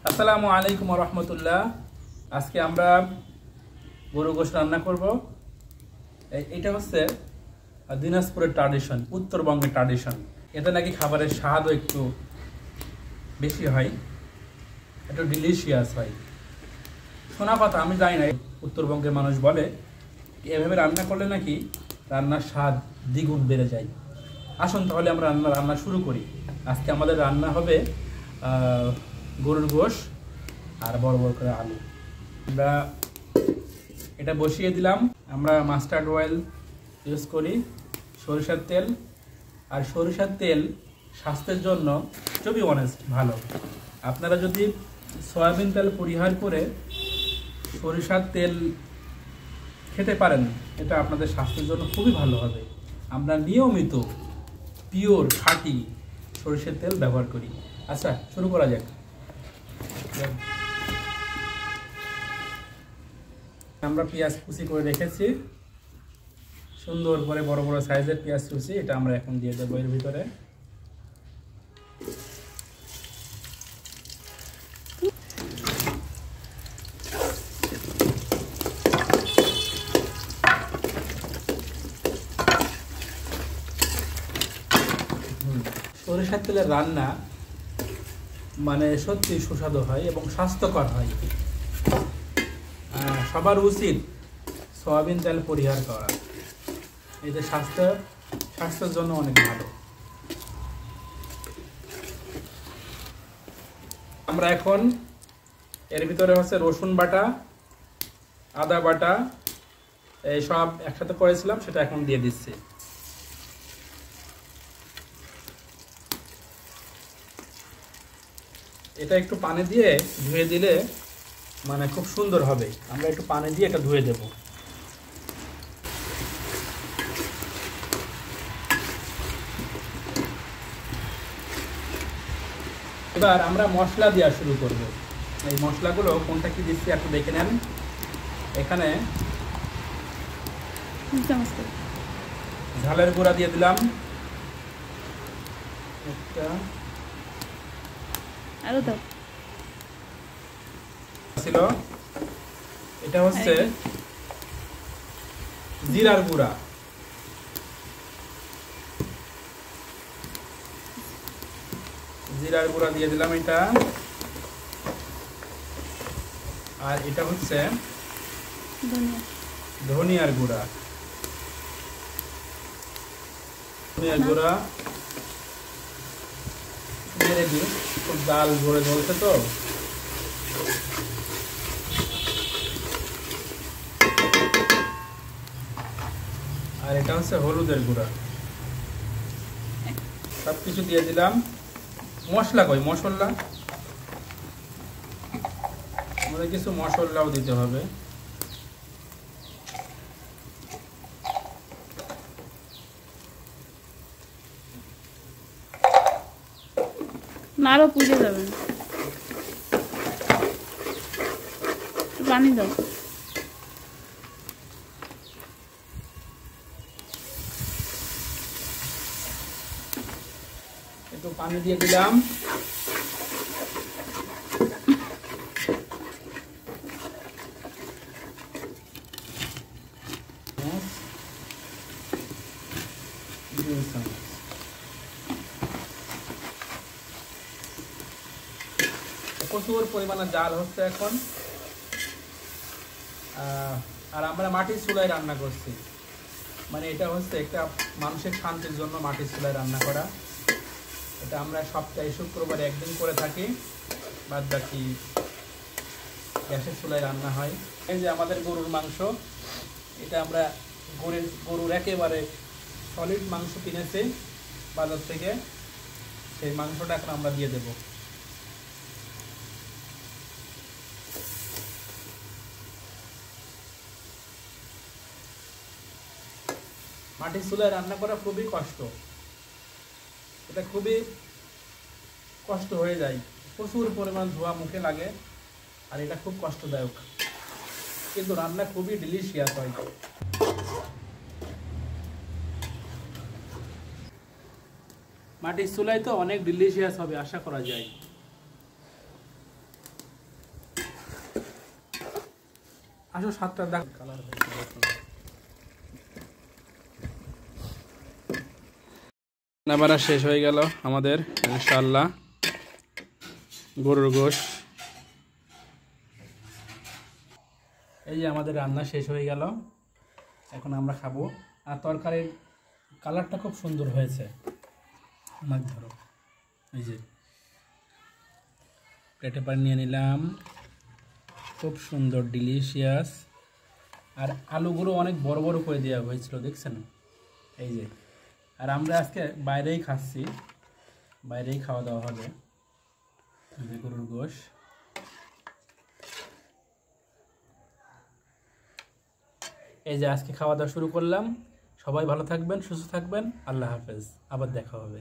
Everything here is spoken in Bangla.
আসসালামু আলাইকুম রহমতুল্লাহ। আজকে আমরা গরু গোশত রান্না করব। এটা হচ্ছে দিনাজপুরের ট্র্যাডিশন, উত্তরবঙ্গের ট্র্যাডিশন। এতে নাকি খাবারের স্বাদও একটু বেশি হয়, একটু ডিলিশিয়াস হয়। শোনা কথা, আমি জানি না, উত্তরবঙ্গের মানুষ বলে এভাবে রান্না করলে নাকি রান্নার স্বাদ দ্বিগুণ বেড়ে যায়। আসুন তাহলে আমরা রান্না শুরু করি। আজকে আমাদের রান্না হবে গরুর গোশত আর বড় বড় করে আলু। আমরা এটা বসিয়ে দিলাম। আমরা মাস্টার্ড অয়েল ইউজ করি, সরিষার তেল। আর সরিষার তেল স্বাস্থ্যের জন্য টু বি অনেস্ট ভালো। আপনারা যদি সয়াবিন তেল পরিহার করে সরিষার তেল খেতে পারেন, এটা আপনাদের স্বাস্থ্যের জন্য খুবই ভালো হবে। আমরা নিয়মিত পিওর খাঁটি সরিষার তেল ব্যবহার করি। আচ্ছা, শুরু করা যাক। আমরা পেঁয়াজ কুচি করে রেখেছি, সুন্দর করে বড় বড় সাইজের পেঁয়াজ কুচি। এটা আমরা এখন দিয়ে দেবো এর ভিতরে। সরিষার তেলের রান্না মানে সত্যি সুস্বাদু হয় এবং স্বাস্থ্যকর হয়। সবার উচিত সয়াবিন তেল পরিহার করা, এতে স্বাস্থ্যের জন্য অনেক ভালো। আমরা এখন এর ভিতরে হচ্ছে রসুন বাটা, আদা বাটা, এই সব একসাথে করেছিলাম, সেটা এখন দিয়ে দিচ্ছি। এটা একটু পানি দিয়ে ধুয়ে দিলে মানে খুব সুন্দর হবে। আমরা একটু পানি দিয়ে এটা ধুয়ে দেব। এবার আমরা মশলা দেওয়া শুরু করব। এই মশলাগুলো কোনটা কি দিচ্ছি একটু দেখে নেন। এখানে ঝালের গুঁড়া দিয়ে দিলাম একটা, আরো দাও ছিল। এটা হচ্ছে জিরার গুঁড়া, জিরার গুঁড়া দিয়ে দিলাম এটা। আর এটা হচ্ছে ধনিয়ার গুঁড়া, ধনিয়ার গুঁড়া মেরে দিই। খুব ডাল ভরে ধরছে তো। আর এটা হচ্ছে হলুদের গুঁড়া। সবকিছু দিয়ে দিলাম। মশলা কই, মশলা আমাদের কিছু মশলাও দিতে হবে। আরো পুড়ে যাবে, পানি দাও। একটু পানি দিয়ে দিলাম। প্রচুর পরিমাণে জাল হচ্ছে এখন। আর আমরা মাটির চুলায় রান্না করছি, মানে এটা হচ্ছে একটা মানসিক শান্তির জন্য মাটির চুলায় রান্না করা। এটা আমরা সপ্তাহে শুক্রবার একদিন করে থাকি, বাদ বাকি গ্যাসের চুলায় রান্না হয়। এই যে আমাদের গরুর মাংস, এটা আমরা গরুর একেবারে সলিড মাংস কিনেছি বাজার থেকে। সেই মাংসটা এখন আমরা দিয়ে দেব। মাটির চুলায় রান্না করা খুবই কষ্ট, এটা খুবই কষ্ট হয়ে যায়। প্রচুর পরিমাণ ধোঁয়া মুখে লাগে, আর এটা খুব কষ্টদায়ক, কিন্তু রান্না খুবই ডিলিশিয়াস হয়। মাটির চুলায় তো অনেক ডিলিশিয়াস হবে আশা করা যায়। আসো 7টা দেখ কালার হয়েছে। রান্নাবান্না শেষ হয়ে গেল আমাদের ইনশাআল্লাহ। গরুর গোশ, এই যে আমাদের রান্না শেষ হয়ে গেল, এখন আমরা খাবো। আর তরকারির কালারটা খুব সুন্দর হয়েছে। আমার ধরো এই যে প্লেটে পানি নিয়ে নিলাম, খুব সুন্দর ডিলিশিয়াস। আর আলুগুলো অনেক বড় বড় করে দেওয়া হয়েছিল, দেখছেন এই যে। আর আমরা আজকে বাইরেই খাচ্ছি, বাইরেই খাওয়া দাওয়া হবে। গরুর গোশ, এই যে আজকে খাওয়া দাওয়া শুরু করলাম। সবাই ভালো থাকবেন, সুস্থ থাকবেন, আল্লাহ হাফেজ, আবার দেখা হবে।